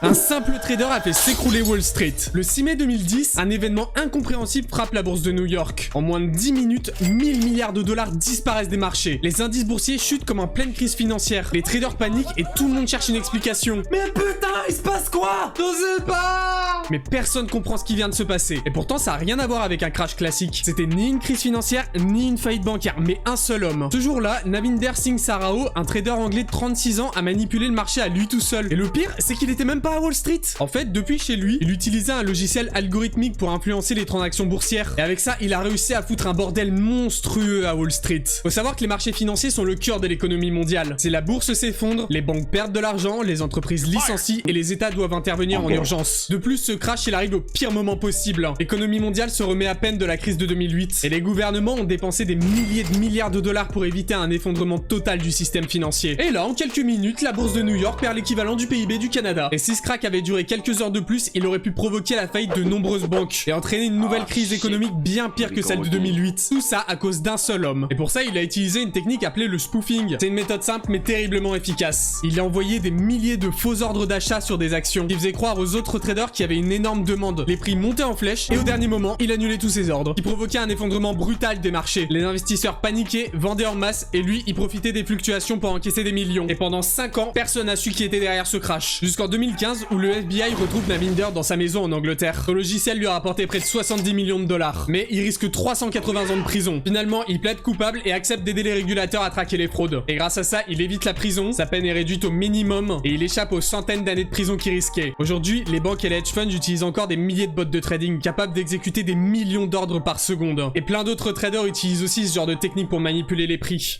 Un simple trader a fait s'écrouler Wall Street. Le 6 mai 2010, un événement incompréhensible frappe la bourse de New York. En moins de 10 minutes, 1000 milliards de dollars disparaissent des marchés. Les indices boursiers chutent comme en pleine crise financière. Les traders paniquent et tout le monde cherche une explication. Mais putain, il se passe quoi? Je sais pas. Mais personne comprend ce qui vient de se passer. Et pourtant, ça a rien à voir avec un crash classique. C'était ni une crise financière, ni une faillite bancaire, mais un seul homme. Ce jour-là, Navinder Singh Sarao, un trader anglais de 36 ans, a manipulé le marché à lui tout seul. Et le pire, c'est qu'il était même pas à Wall Street. En fait, depuis chez lui, il utilisait un logiciel algorithmique pour influencer les transactions boursières. Et avec ça, il a réussi à foutre un bordel monstrueux à Wall Street. Faut savoir que les marchés financiers sont le cœur de l'économie mondiale. Si la bourse s'effondre, les banques perdent de l'argent, les entreprises licencient et les États doivent intervenir en urgence. De plus, ce crash, il arrive au pire moment possible. L'économie mondiale se remet à peine de la crise de 2008 et les gouvernements ont dépensé des milliers de milliards de dollars pour éviter un effondrement total du système financier. Et là, en quelques minutes, la bourse de New York perd l'équivalent du PIB du Canada. Et si ce crack avait duré quelques heures de plus, il aurait pu provoquer la faillite de nombreuses banques et entraîner une nouvelle crise économique bien pire que celle de 2008. Tout ça à cause d'un seul homme. Et pour ça, il a utilisé une technique appelée le spoofing. C'est une méthode simple mais terriblement efficace. Il a envoyé des milliers de faux ordres d'achat sur des actions qui faisaient croire aux autres traders qu'il y avait une énorme demande. Les prix montaient en flèche et au dernier moment, il annulait tous ses ordres, qui provoquait un effondrement brutal des marchés. Les investisseurs paniquaient, vendaient en masse et lui, il profitait des fluctuations pour encaisser des millions. Et pendant 5 ans, personne n'a su qui était derrière ce crash. Jusqu'en 2015 où le FBI retrouve Navinder dans sa maison en Angleterre. Son logiciel lui a rapporté près de 70 millions de dollars. Mais il risque 380 ans de prison. Finalement, il plaide coupable et accepte d'aider les régulateurs à traquer les fraudes. Et grâce à ça, il évite la prison, sa peine est réduite au minimum et il échappe aux centaines d'années de prison qu'il risquait. Aujourd'hui, les banques et les hedge funds utilisent encore des milliers de bots de trading capables d'exécuter des millions d'ordres par seconde. Et plein d'autres traders utilisent aussi ce genre de technique pour manipuler les prix.